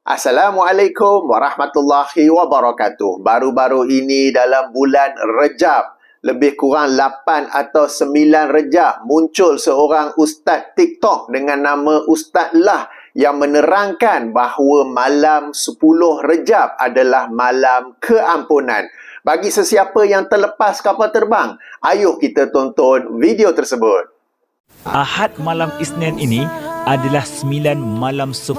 Assalamualaikum warahmatullahi wabarakatuh. Baru-baru ini dalam bulan Rejab, lebih kurang 8 atau 9 Rejab, muncul seorang ustaz TikTok dengan nama Ustaz Lah yang menerangkan bahawa malam 10 Rejab adalah malam keampunan. Bagi sesiapa yang terlepas kapal terbang, ayuh kita tonton video tersebut. Ahad malam Isnin ini adalah 9 malam 10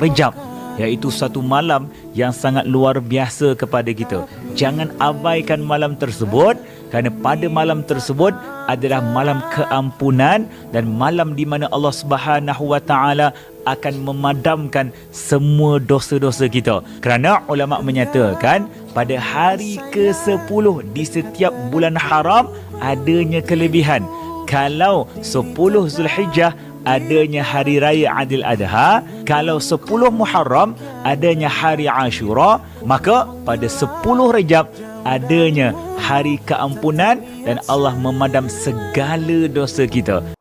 Rejab, iaitu satu malam yang sangat luar biasa kepada kita. Jangan abaikan malam tersebut, kerana pada malam tersebut adalah malam keampunan dan malam di mana Allah Subhanahu Wa Taala akan memadamkan semua dosa-dosa kita. Kerana ulama menyatakan pada hari ke-10 di setiap bulan haram adanya kelebihan. Kalau 10 Zulhijjah adanya hari raya Adil Adha, kalau 10 Muharram adanya hari Ashura, maka pada 10 Rejab adanya hari keampunan dan Allah memadam segala dosa kita.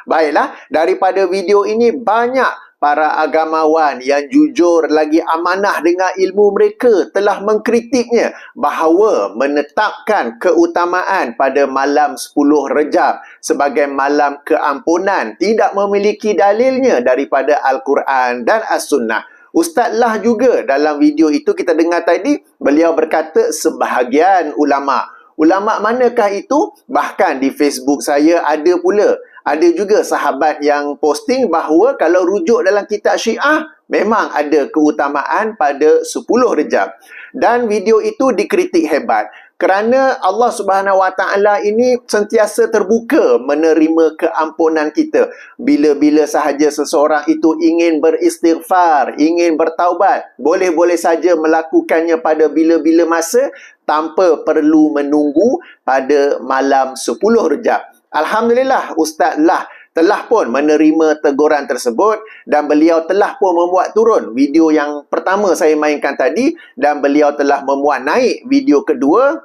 Baiklah, daripada video ini banyak para agamawan yang jujur lagi amanah dengan ilmu mereka telah mengkritiknya bahawa menetapkan keutamaan pada malam 10 Rejab sebagai malam keampunan tidak memiliki dalilnya daripada Al-Quran dan As-Sunnah. Ustaz Lah juga dalam video itu kita dengar tadi, beliau berkata sebahagian ulama. Ulama manakah itu? Bahkan di Facebook saya ada pula. Ada juga sahabat yang posting bahawa kalau rujuk dalam kitab Syiah, memang ada keutamaan pada 10 Rejab. Dan video itu dikritik hebat. Kerana Allah Subhanahu Wa Taala ini sentiasa terbuka menerima keampunan kita. Bila-bila sahaja seseorang itu ingin beristighfar, ingin bertaubat, boleh-boleh saja melakukannya pada bila-bila masa tanpa perlu menunggu pada malam 10 Rejab. Alhamdulillah, Ustaz Lah telah pun menerima teguran tersebut dan beliau telah pun memuat turun video yang pertama saya mainkan tadi dan beliau telah memuat naik video kedua.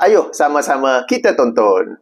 Ayuh sama-sama kita tonton.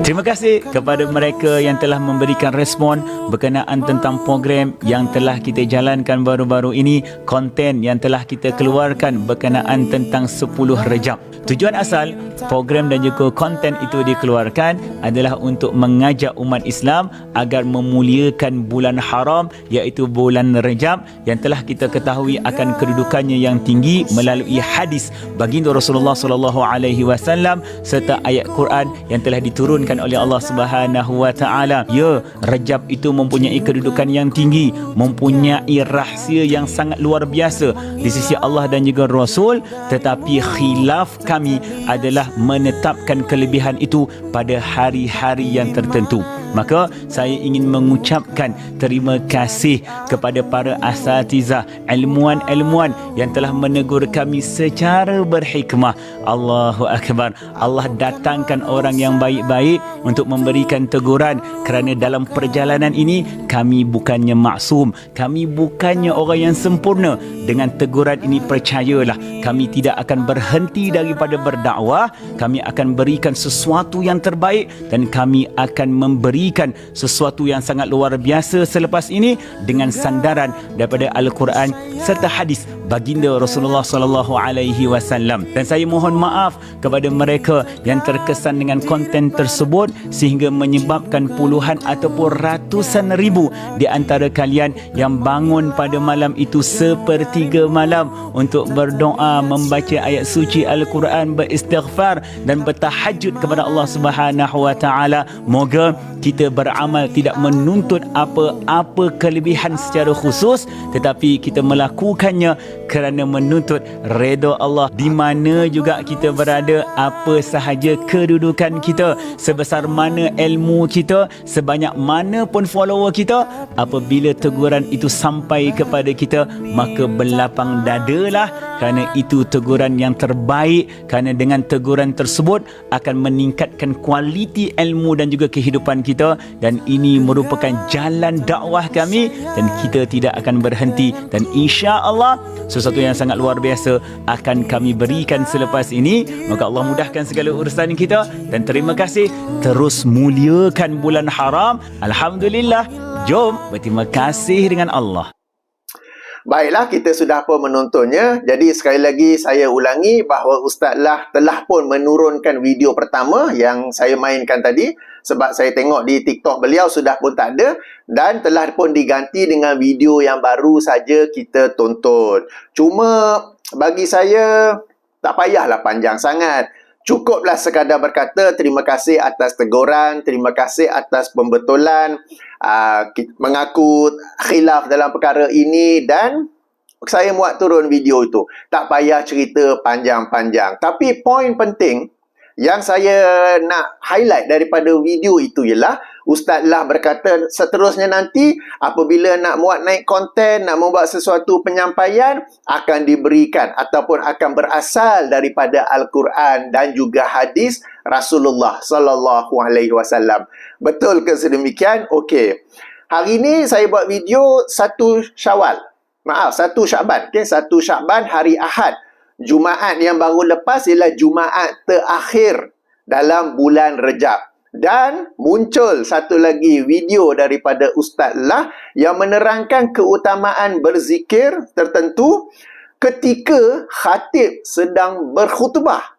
Terima kasih kepada mereka yang telah memberikan respon berkenaan tentang program yang telah kita jalankan baru-baru ini, konten yang telah kita keluarkan berkenaan tentang 10 Rejab. Tujuan asal program dan juga konten itu dikeluarkan adalah untuk mengajak umat Islam agar memuliakan bulan haram, iaitu bulan Rejab yang telah kita ketahui akan kedudukannya yang tinggi melalui hadis baginda Rasulullah SAW serta ayat Quran yang telah diturunkan oleh Allah Subhanahu Wa Taala. Ya, Rejab itu mempunyai kedudukan yang tinggi, mempunyai rahsia yang sangat luar biasa di sisi Allah dan juga Rasul, tetapi khilaf kami adalah menetapkan kelebihan itu pada hari-hari yang tertentu. Maka saya ingin mengucapkan terima kasih kepada para asatizah, ilmuwan-ilmuwan yang telah menegur kami secara berhikmah. Allahu Akbar. Allah datangkan orang yang baik-baik untuk memberikan teguran, kerana dalam perjalanan ini kami bukannya maksum, kami bukannya orang yang sempurna. Dengan teguran ini percayalah, kami tidak akan berhenti daripada berdakwah. Kami akan berikan sesuatu yang terbaik dan kami akan memberikan sesuatu yang sangat luar biasa selepas ini dengan sandaran daripada Al-Quran serta hadis baginda Rasulullah SAW. Dan saya mohon maaf kepada mereka yang terkesan dengan konten tersebut sehingga menyebabkan puluhan ataupun ratusan ribu di antara kalian yang bangun pada malam itu sepertiga malam untuk berdoa, membaca ayat suci Al-Quran, beristighfar dan bertahajud kepada Allah Subhanahu Wa Taala. Moga kita beramal tidak menuntut apa-apa kelebihan secara khusus, tetapi kita melakukannya kerana menuntut redha Allah. Di mana juga kita berada, apa sahaja kedudukan kita, sebesar mana ilmu kita, sebanyak mana pun follower kita, apabila teguran itu sampai kepada kita, maka berlapang dadalah, kerana itu teguran yang terbaik, kerana dengan teguran tersebut akan meningkatkan kualiti ilmu dan juga kehidupan kita. Dan ini merupakan jalan dakwah kami dan kita tidak akan berhenti, dan insya-Allah sesuatu yang sangat luar biasa akan kami berikan selepas ini. Maka Allah mudahkan segala urusan kita dan terima kasih. Terus muliakan bulan haram. Alhamdulillah. Jom berterima kasih dengan Allah. Baiklah, kita sudah pun menontonnya. Jadi sekali lagi saya ulangi bahawa Ustaz Lah telah pun menurunkan video pertama yang saya mainkan tadi. Sebab saya tengok di TikTok beliau sudah pun tak ada. Dan telah pun diganti dengan video yang baru saja kita tonton. Cuma bagi saya, tak payahlah panjang sangat. Cukuplah sekadar berkata terima kasih atas teguran, terima kasih atas pembetulan, mengaku khilaf dalam perkara ini dan saya muat turun video itu. Tak payah cerita panjang-panjang. Tapi poin penting yang saya nak highlight daripada video itu ialah Ustaz Lah berkata seterusnya nanti apabila nak muat naik konten, nak membuat sesuatu penyampaian akan diberikan ataupun akan berasal daripada Al-Quran dan juga hadis Rasulullah sallallahu alaihi wasallam. Betul ke sedemikian? Okey. Hari ini saya buat video 1 Syawal. Maaf, 1 Syakban. Okey, 1 Syakban hari Ahad. Jumaat yang baru lepas ialah Jumaat terakhir dalam bulan Rejab. Dan muncul satu lagi video daripada Ustaz Lah yang menerangkan keutamaan berzikir tertentu ketika khatib sedang berkhutbah.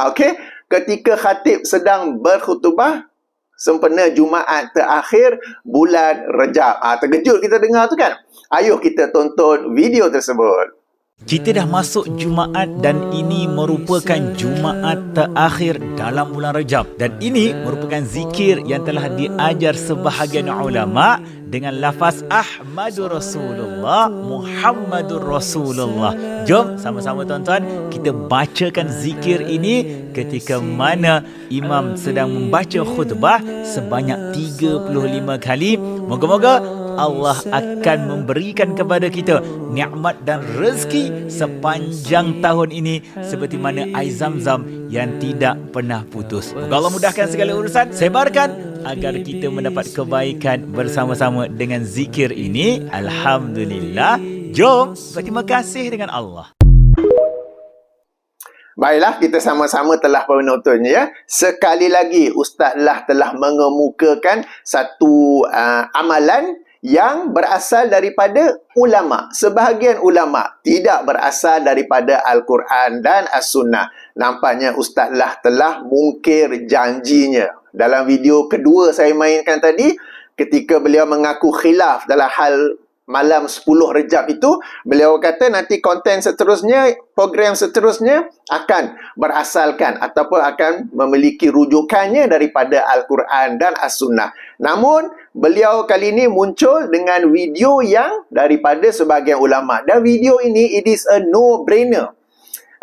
Okey. Ketika khatib sedang berkhutbah sempena Jumaat terakhir bulan Rejab. Terkejut kita dengar tu kan? Ayuh kita tonton video tersebut. Kita dah masuk Jumaat dan ini merupakan Jumaat terakhir dalam bulan Rejab. Dan ini merupakan zikir yang telah diajar sebahagian ulama dengan lafaz Ahmadur Rasulullah, Muhammadur Rasulullah. Jom sama-sama tuan-tuan kita bacakan zikir ini ketika mana imam sedang membaca khutbah sebanyak 35 kali. Moga-moga Allah akan memberikan kepada kita nikmat dan rezeki sepanjang tahun ini seperti mana air Zam-Zam yang tidak pernah putus. Moga Allah mudahkan segala urusan, sebarkan agar kita mendapat kebaikan bersama-sama dengan zikir ini. Alhamdulillah. Jom berterima kasih dengan Allah. Baiklah, kita sama-sama telah menontonnya ya. Sekali lagi Ustaz Lah telah mengemukakan satu amalan yang berasal daripada ulama. Sebahagian ulama tidak berasal daripada Al-Quran dan As-Sunnah. Nampaknya Ustaz Lah telah mungkir janjinya. Dalam video kedua saya mainkan tadi, ketika beliau mengaku khilaf dalam hal malam 10 Rejab itu, beliau kata nanti konten seterusnya, program seterusnya akan berasalkan ataupun akan memiliki rujukannya daripada Al-Quran dan As-Sunnah. Namun, beliau kali ini muncul dengan video yang daripada sebahagian ulama. Dan video ini, it is a no-brainer.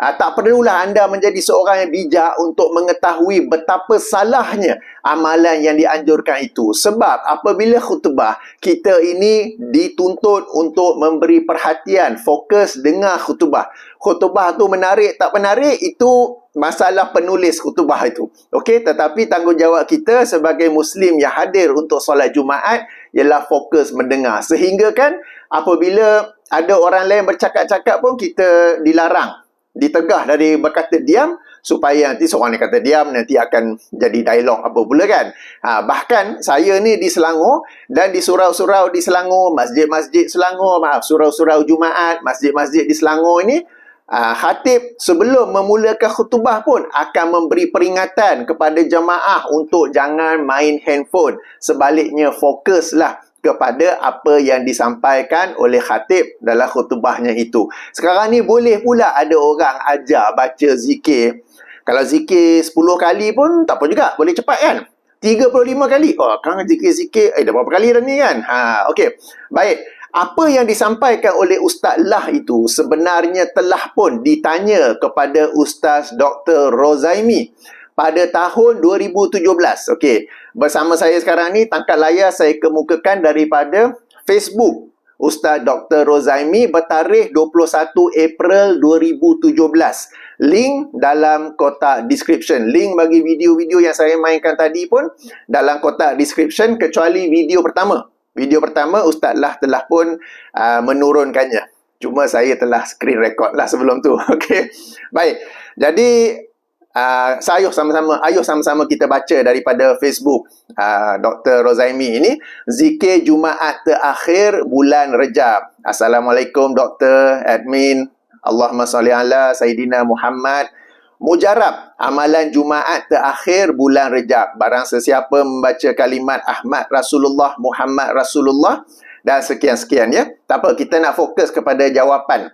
Tak perlulah anda menjadi seorang yang bijak untuk mengetahui betapa salahnya amalan yang dianjurkan itu. Sebab apabila khutbah, kita ini dituntut untuk memberi perhatian, fokus dengar khutbah. Khutbah tu menarik tak menarik, itu masalah penulis khutbah itu. Okey, tetapi tanggungjawab kita sebagai Muslim yang hadir untuk solat Jumaat ialah fokus mendengar. Sehingga kan apabila ada orang lain bercakap-cakap pun kita dilarang, ditegah dari berkata diam, supaya nanti seorang ni kata diam, nanti akan jadi dialog apa pula kan. Bahkan saya ni di Selangor dan di surau-surau di Selangor, masjid-masjid Selangor, surau-surau Jumaat, masjid-masjid di Selangor ini, khatib sebelum memulakan khutbah pun akan memberi peringatan kepada jemaah untuk jangan main handphone. Sebaliknya fokuslah kepada apa yang disampaikan oleh khatib dalam khutbahnya itu. Sekarang ni boleh pula ada orang ajar baca zikir. Kalau zikir 10 kali pun tak apa juga, boleh cepat kan? 35 kali. Kan zikir-zikir, dah berapa kali dah ni kan? Okey. Baik. Apa yang disampaikan oleh Ustaz Lah itu sebenarnya telah pun ditanya kepada Ustaz Dr. Rozaimi pada tahun 2017. Okey. Bersama saya sekarang ni, tangkap layar saya kemukakan daripada Facebook Ustaz Dr. Rozaimi bertarikh 21 April 2017. Link dalam kotak description. Link bagi video-video yang saya mainkan tadi pun dalam kotak description, kecuali video pertama. Video pertama Ustaz Lah telah pun menurunkannya. Cuma saya telah screen record lah sebelum tu. Okey. Baik. Jadi Ayuh sama-sama kita baca daripada Facebook Dr. Rozaimi ini, zikir Jumaat terakhir bulan Rejab. Assalamualaikum Dr. Admin. Allahumma salli ala Sayyidina Muhammad. Mujarab, amalan Jumaat terakhir bulan Rejab. Barang sesiapa membaca kalimat Ahmad Rasulullah, Muhammad Rasulullah dan sekian-sekian, ya. Tak apa, kita nak fokus kepada jawapan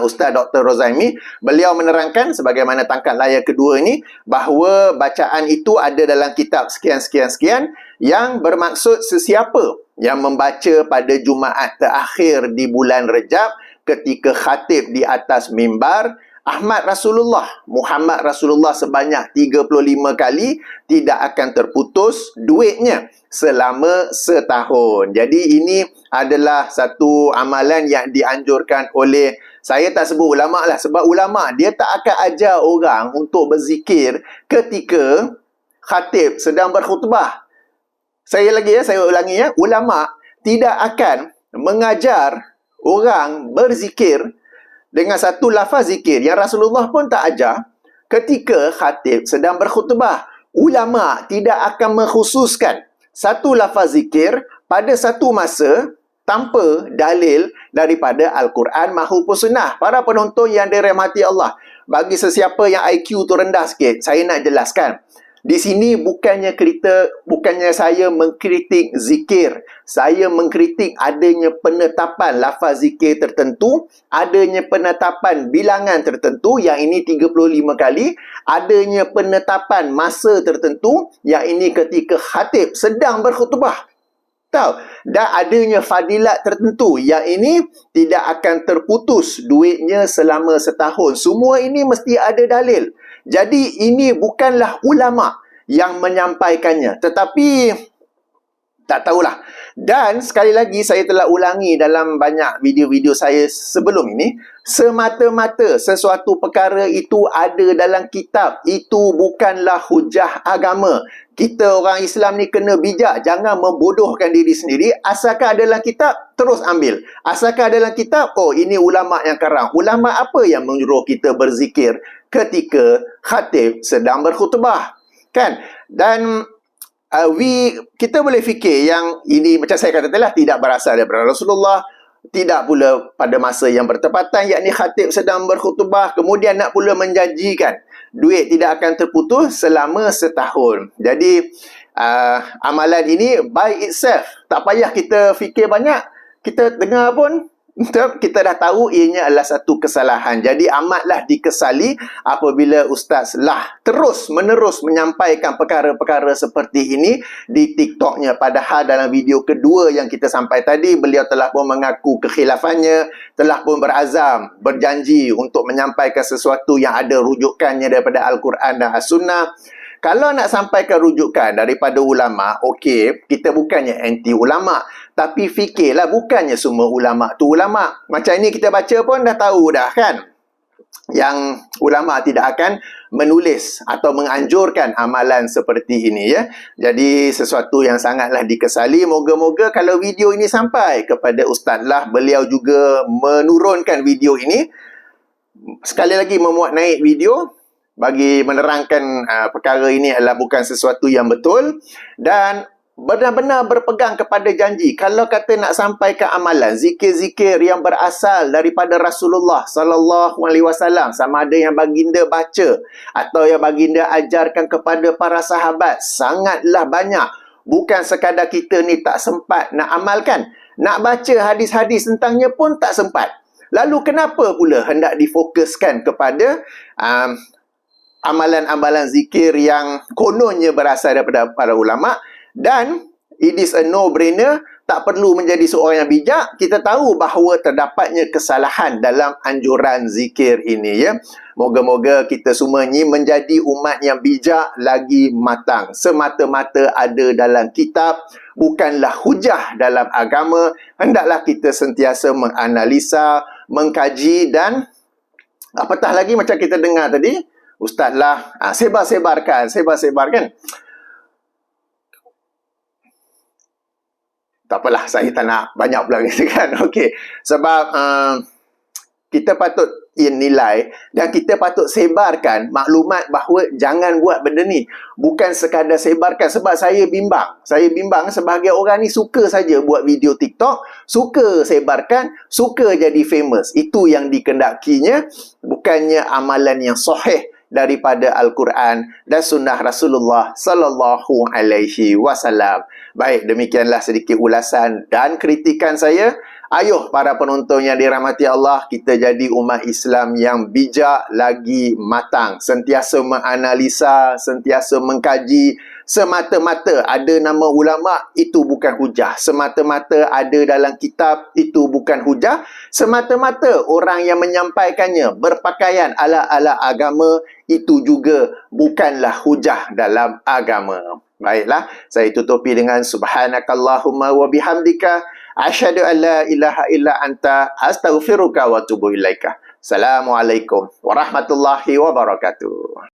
Ustaz Dr. Rozaimi. Beliau menerangkan sebagaimana tangkap layar kedua ini, bahawa bacaan itu ada dalam kitab sekian-sekian-sekian yang bermaksud sesiapa yang membaca pada Jumaat terakhir di bulan Rejab ketika khatib di atas mimbar Ahmad Rasulullah, Muhammad Rasulullah sebanyak 35 kali, tidak akan terputus duitnya selama setahun. Jadi ini adalah satu amalan yang dianjurkan oleh, saya tak sebut ulama lah, sebab ulama dia tak akan ajar orang untuk berzikir ketika khatib sedang berkhutbah. Saya ulangi ya, ulama tidak akan mengajar orang berzikir dengan satu lafaz zikir yang Rasulullah pun tak ajar ketika khatib sedang berkhutbah. Ulama tidak akan mengkhususkan satu lafaz zikir pada satu masa tanpa dalil daripada Al-Quran maupun sunnah. Para penonton yang dirahmati Allah, bagi sesiapa yang IQ tu rendah sikit, saya nak jelaskan. Di sini bukannya saya mengkritik zikir. Saya mengkritik adanya penetapan lafaz zikir tertentu, adanya penetapan bilangan tertentu, yang ini 35 kali, adanya penetapan masa tertentu, yang ini ketika khatib sedang berkhutbah. Tahu? Dan adanya fadilat tertentu, yang ini tidak akan terputus duitnya selama setahun. Semua ini mesti ada dalil. Jadi ini bukanlah ulama yang menyampaikannya, tetapi tak tahulah. Dan sekali lagi saya telah ulangi dalam banyak video-video saya sebelum ini, semata-mata sesuatu perkara itu ada dalam kitab, itu bukanlah hujah agama. Kita orang Islam ni kena bijak, jangan membodohkan diri sendiri. Asalkan ada dalam kitab, terus ambil. Asalkan ada dalam kitab, oh ini ulama yang karang. Ulama apa yang menyuruh kita berzikir ketika khatib sedang berkhutbah? Kan? Dan kita boleh fikir yang ini, macam saya kata telah, tidak berasal daripada Rasulullah, tidak pula pada masa yang bertepatan, yakni khatib sedang berkhutbah, kemudian nak pula menjanjikan duit tidak akan terputus selama setahun. Jadi amalan ini by itself, tak payah kita fikir banyak, kita dengar pun kita dah tahu ianya adalah satu kesalahan. Jadi amatlah dikesali apabila ustaz lah terus menerus menyampaikan perkara-perkara seperti ini di TikToknya. Padahal dalam video kedua yang kita sampai tadi, beliau telah pun mengaku kekhilafannya, telah pun berazam, berjanji untuk menyampaikan sesuatu yang ada rujukannya daripada Al-Quran dan As-Sunnah. Kalau nak sampaikan rujukan daripada ulama, okey, kita bukannya anti ulama, tapi fikirlah bukannya semua ulama tu ulama. Macam ini kita baca pun dah tahu dah kan, yang ulama tidak akan menulis atau menganjurkan amalan seperti ini, ya. Jadi sesuatu yang sangatlah dikesali. Moga-moga kalau video ini sampai kepada Ustaz Lah, beliau juga menurunkan video ini, sekali lagi memuat naik video bagi menerangkan perkara ini adalah bukan sesuatu yang betul, dan benar-benar berpegang kepada janji. Kalau kata nak sampaikan amalan zikir-zikir yang berasal daripada Rasulullah sallallahu alaihi wasallam, sama ada yang baginda baca atau yang baginda ajarkan kepada para sahabat, sangatlah banyak. Bukan sekadar kita ni tak sempat nak amalkan, nak baca hadis-hadis tentangnya pun tak sempat. Lalu kenapa pula hendak difokuskan kepada amalan-amalan zikir yang kononnya berasal daripada para ulama? Dan it is a no-brainer, tak perlu menjadi seorang yang bijak, kita tahu bahawa terdapatnya kesalahan dalam anjuran zikir ini, ya. Moga-moga kita semua ni menjadi umat yang bijak lagi matang. Semata-mata ada dalam kitab, bukanlah hujah dalam agama. Hendaklah kita sentiasa menganalisa, mengkaji, dan apatah lagi macam kita dengar tadi, Ustaz Lah sebar-sebarkan. Tak apalah, saya tak nak banyak pula gitu kan. Okey, sebab kita patut nilai dan kita patut sebarkan maklumat bahawa jangan buat benda ni. Bukan sekadar sebarkan sebab saya bimbang. Saya bimbang sebahagian orang ni suka saja buat video TikTok, suka sebarkan, suka jadi famous. Itu yang dikendakinya, bukannya amalan yang sahih daripada Al-Quran dan sunnah Rasulullah sallallahu alaihi wasallam. Baik, demikianlah sedikit ulasan dan kritikan saya. Ayuh para penonton yang dirahmati Allah, kita jadi umat Islam yang bijak lagi matang. Sentiasa menganalisa, sentiasa mengkaji. Semata-mata ada nama ulama, itu bukan hujah. Semata-mata ada dalam kitab, itu bukan hujah. Semata-mata orang yang menyampaikannya berpakaian ala-ala agama, itu juga bukanlah hujah dalam agama. Baiklah, saya tutupi dengan subhanakallahumma wa bihamdika asyhadu an la ilaha illa anta astaghfiruka wa atubu ilaika. Assalamualaikum warahmatullahi wabarakatuh.